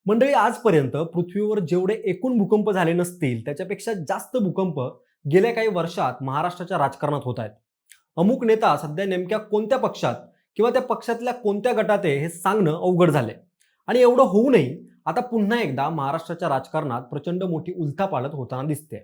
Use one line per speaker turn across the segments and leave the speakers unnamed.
मंडळी, आजपर्यंत पृथ्वीवर जेवढे एकूण भूकंप झाले नसतील त्याच्यापेक्षा जास्त भूकंप गेल्या काही वर्षात महाराष्ट्राच्या राजकारणात होत आहेत. अमुक नेता सध्या नेमक्या कोणत्या पक्षात किंवा त्या पक्षातल्या कोणत्या गटात आहे हे सांगणं अवघड झालंय. आणि एवढं होऊनही आता पुन्हा एकदा महाराष्ट्राच्या राजकारणात प्रचंड मोठी उलथापालथ होताना दिसते.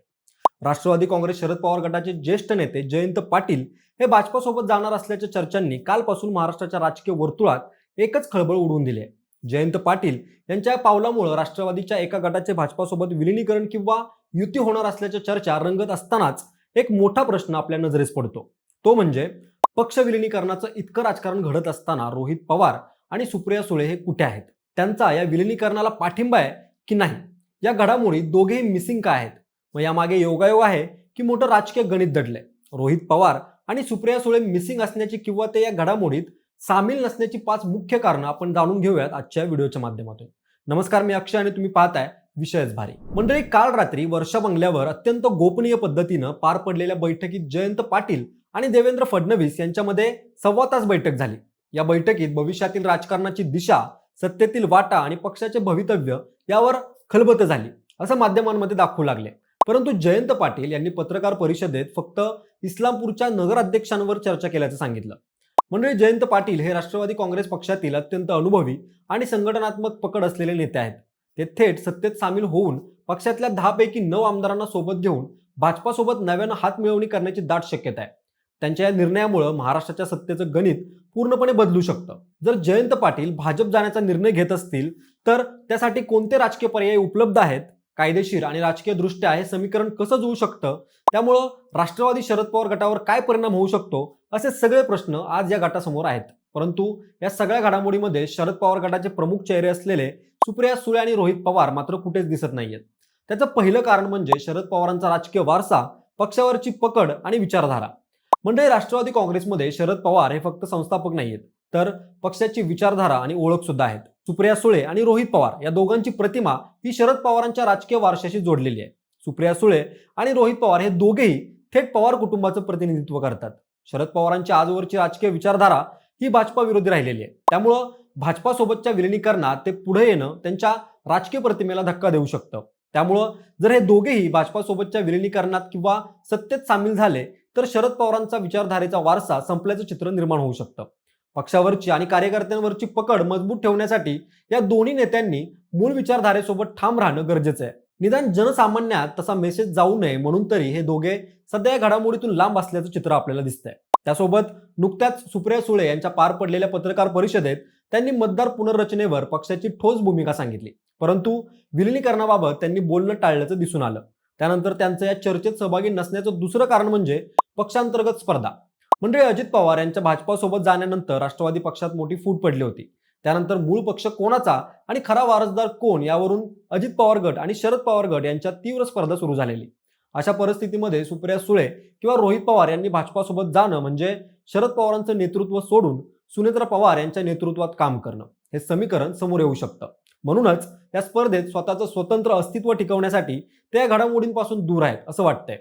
राष्ट्रवादी काँग्रेस शरद पवार गटाचे ज्येष्ठ नेते जयंत पाटील हे भाजपासोबत जाणार असल्याच्या चर्चांनी कालपासून महाराष्ट्राच्या राजकीय वर्तुळात एकच खळबळ उडवून दिली आहे. जयंत पाटील यांच्या पावलामुळे राष्ट्रवादीच्या एका गटाचे भाजपासोबत विलिनीकरण किंवा युती होणार असल्याच्या चर्चा रंगत असतानाच एक मोठा प्रश्न आपल्या नजरेस पडतो. तो म्हणजे पक्ष विलिनीकरणाचं इतकं राजकारण घडत असताना रोहित पवार आणि सुप्रिया सुळे हे कुठे आहेत? त्यांचा या विलिनीकरणाला पाठिंबा आहे की नाही? या घडामोडी दोघेही मिसिंग का आहेत? मग यामागे योगायोग आहे की मोठं राजकीय गणित दडलंय? रोहित पवार आणि सुप्रिया सुळे मिसिंग असण्याची किंवा ते या घडामोडीत सामील नसण्याची 5 मुख्य कारणं आपण जाणून घेऊयात आजच्या व्हिडिओच्या माध्यमातून. नमस्कार, मी अक्षय आणि तुम्ही पाहताय विषयच भारी. मंडळी, काल रात्री वर्षा बंगल्यावर अत्यंत गोपनीय पद्धतीनं पार पडलेल्या बैठकीत जयंत पाटील आणि देवेंद्र फडणवीस यांच्यामध्ये 1.25 तास बैठक झाली. या बैठकीत भविष्यातील राजकारणाची दिशा, सत्तेतील वाटा आणि पक्षाचे भवितव्य यावर खलबत झाली असं माध्यमांमध्ये दाखवू लागले. परंतु जयंत पाटील यांनी पत्रकार परिषदेत फक्त इस्लामपूरच्या नगराध्यक्षांवर चर्चा केल्याचं सांगितलं. म्हणजे जयंत पाटील हे राष्ट्रवादी काँग्रेस पक्षातील अत्यंत अनुभवी आणि संघटनात्मक पकड असलेले नेते आहेत. ते थेट सत्तेत सामील होऊन पक्षातल्या 10 पैकी 9 आमदारांना सोबत घेऊन भाजपासोबत नव्यानं हात मिळवणी करण्याची दाट शक्यता आहे. त्यांच्या या निर्णयामुळे महाराष्ट्राच्या सत्तेचं गणित पूर्णपणे बदलू शकतं. जर जयंत पाटील भाजप जाण्याचा निर्णय घेत असतील तर त्यासाठी कोणते राजकीय पर्याय उपलब्ध आहेत? कायदेशीर आणि राजकीय दृष्ट्या हे समीकरण कसं जुळू शकतं? त्यामुळं राष्ट्रवादी शरद पवार गटावर काय परिणाम होऊ शकतो? असे सगळे प्रश्न आज या गटासमोर आहेत. परंतु या सगळ्या घडामोडीमध्ये शरद पवार गटाचे प्रमुख चेहरे असलेले सुप्रिया सुळे आणि रोहित पवार मात्र कुठेच दिसत नाहीयेत. त्याचं पहिलं कारण म्हणजे शरद पवारांचा राजकीय वारसा, पक्षावरची पकड आणि विचारधारा. म्हणजे राष्ट्रवादी काँग्रेसमध्ये शरद पवार हे फक्त संस्थापक नाहीयेत, तर पक्षाची विचारधारा आणि ओळख सुद्धा आहेत. सुप्रिया सुळे आणि रोहित पवार या दोघांची प्रतिमा ही शरद पवारांच्या राजकीय वारशाशी जोडलेली आहे. सुप्रिया सुळे आणि रोहित पवार हे दोघेही थेट पवार कुटुंबाचं प्रतिनिधित्व करतात. शरद पवारांची आजवरची राजकीय विचारधारा ही भाजपा विरोधी राहिलेली आहे. त्यामुळं भाजपासोबतच्या विलिनीकरणात ते पुढे येणं त्यांच्या राजकीय प्रतिमेला धक्का देऊ शकतं. त्यामुळं जर हे दोघेही भाजपासोबतच्या विलिनीकरणात किंवा सत्तेत सामील झाले तर शरद पवारांचा विचारधारेचा वारसा संपल्याचं चित्र निर्माण होऊ शकतं. पक्षावरची आणि कार्यकर्त्यांवरची पकड मजबूत ठेवण्यासाठी या दोन्ही नेत्यांनी मूळ विचारधारेसोबत ठाम राहणं गरजेचं आहे. निदान जनसामान्यात तसा मेसेज जाऊ नये म्हणून तरी हे दोघे सध्या या घडामोडीतून लांब असल्याचं चित्र आपल्याला दिसतंय. त्यासोबत नुकत्याच सुप्रिया सुळे यांच्या पार पडलेल्या पत्रकार परिषदेत त्यांनी मतदार पुनर्रचनेवर पक्षाची ठोस भूमिका सांगितली. परंतु विलिनीकरणाबाबत त्यांनी बोलणं टाळल्याचं दिसून आलं. त्यानंतर त्यांचं या चर्चेत सहभागी नसण्याचं दुसरं कारण म्हणजे पक्षांतर्गत स्पर्धा. म्हणजे अजित पवार यांच्या भाजपासोबत जाण्यानंतर राष्ट्रवादी पक्षात मोठी फूट पडली होती. त्यानंतर मूळ पक्ष कोणाचा आणि खरा वारसदार कोण यावरून अजित पवार गट आणि शरद पवार गट यांच्यात तीव्र स्पर्धा सुरू झालेली. अशा परिस्थितीमध्ये सुप्रिया सुळे किंवा रोहित पवार यांनी भाजपासोबत जाणं म्हणजे शरद पवारांचं नेतृत्व सोडून सुनेत्रा पवार यांच्या नेतृत्वात काम करणं हे समीकरण समोर येऊ शकतं. म्हणूनच या स्पर्धेत स्वतःचं स्वतंत्र अस्तित्व टिकवण्यासाठी ते या घडामोडींपासून दूर आहेत असं वाटतंय.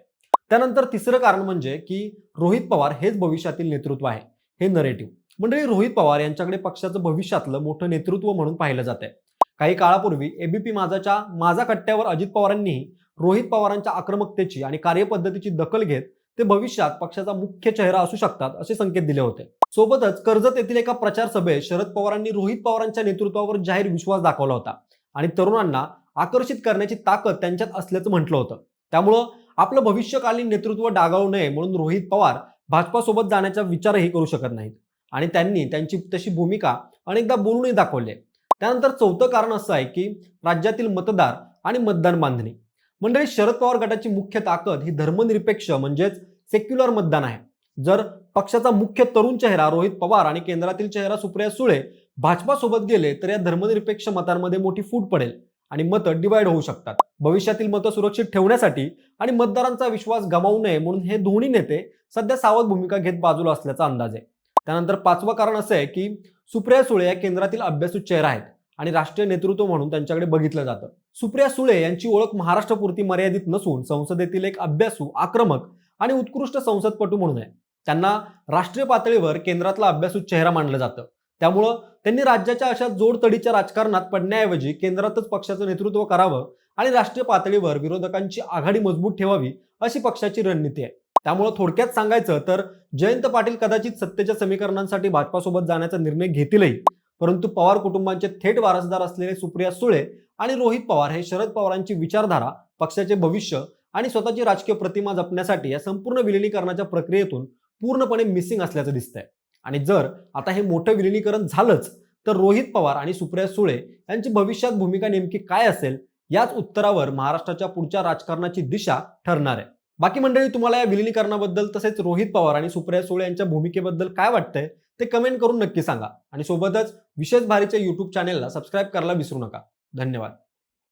त्यानंतर तिसरं कारण म्हणजे की रोहित पवार हेच भविष्यातील नेतृत्व आहे, हे नरेटिव्ह. म्हणजे रोहित पवार यांच्याकडे पक्षाचं भविष्यातलं मोठं नेतृत्व म्हणून पाहिलं जात आहे. काही काळापूर्वी एबीपी माझाच्या माझा कट्ट्यावर अजित पवारांनीही रोहित पवारांच्या आक्रमकतेची आणि कार्यपद्धतीची दखल घेत ते भविष्यात पक्षाचा मुख्य चेहरा असू शकतात असे संकेत दिले होते. सोबतच कर्जत येथील एका प्रचार सभेत शरद पवारांनी रोहित पवारांच्या नेतृत्वावर जाहीर विश्वास दाखवला होता आणि तरुणांना आकर्षित करण्याची ताकद त्यांच्यात असल्याचं म्हटलं होतं. त्यामुळं आपलं भविष्यकालीन नेतृत्व डागाळू नये म्हणून रोहित पवार भाजपासोबत जाण्याचा विचारही करू शकत नाहीत आणि त्यांनी त्यांची तशी भूमिका अनेकदा बोलूनही दाखवली. त्यानंतर चौथं कारण असं आहे की राज्यातील मतदार आणि मतदान बांधणी. मंडळी, शरद पवार गटाची मुख्य ताकद ही धर्मनिरपेक्ष म्हणजेच सेक्युलर मतदान आहे. जर पक्षाचा मुख्य तरुण चेहरा रोहित पवार आणि केंद्रातील चेहरा सुप्रिया सुळे भाजपासोबत गेले तर या धर्मनिरपेक्ष मतांमध्ये मोठी फूट पडेल आणि मतं डिवाइड होऊ शकतात. भविष्यातील मतं सुरक्षित ठेवण्यासाठी आणि मतदारांचा विश्वास गमावू नये म्हणून हे दोन्ही नेते सध्या सावध भूमिका घेत बाजूला असल्याचा अंदाज आहे. त्यानंतर 5वं कारण असं आहे की सुप्रिया सुळे या केंद्रातील अभ्यासू चेहरा आहेत आणि राष्ट्रीय नेतृत्व म्हणून त्यांच्याकडे बघितलं जातं. सुप्रिया सुळे यांची ओळख महाराष्ट्रापुरती मर्यादित नसून संसदेतील एक अभ्यासू, आक्रमक आणि उत्कृष्ट संसदपटू म्हणून आहे. त्यांना राष्ट्रीय पातळीवर केंद्रातला अभ्यासू चेहरा मानलं जातं. त्यामुळं त्यांनी राज्याच्या अशा जोडतडीच्या राजकारणात पडण्याऐवजी केंद्रातच पक्षाचं नेतृत्व करावं आणि राष्ट्रीय पातळीवर विरोधकांची आघाडी मजबूत ठेवावी अशी पक्षाची रणनीती आहे. त्यामुळं थोडक्यात सांगायचं तर जयंत पाटील कदाचित सत्तेच्या समीकरणांसाठी भाजपासोबत जाण्याचा निर्णय घेतीलही, परंतु पवार कुटुंबांचे थेट वारसदार असलेले सुप्रिया सुळे आणि रोहित पवार हे शरद पवारांची विचारधारा, पक्षाचे भविष्य आणि स्वतःची राजकीय प्रतिमा जपण्यासाठी या संपूर्ण विलिनीकरणाच्या प्रक्रियेतून पूर्णपणे मिसिंग असल्याचं दिसतंय. आणि जर आता हे मोठं विलिनीकरण झालंच तर रोहित पवार आणि सुप्रिया सुळे यांची भविष्यात भूमिका नेमकी काय असेल याच उत्तरावर महाराष्ट्राच्या पुढच्या राजकारणाची दिशा ठरणार आहे. बाकी मंडळी, तुम्हाला या विलिनीकरणाबद्दल तसेच रोहित पवार आणि सुप्रिया सुळे यांच्या भूमिकेबद्दल काय वाटतंय ते कमेंट करून नक्की सांगा. आणि सोबतच विशेष भारीच्या YouTube चॅनेलला सबस्क्राईब करायला विसरू नका. धन्यवाद.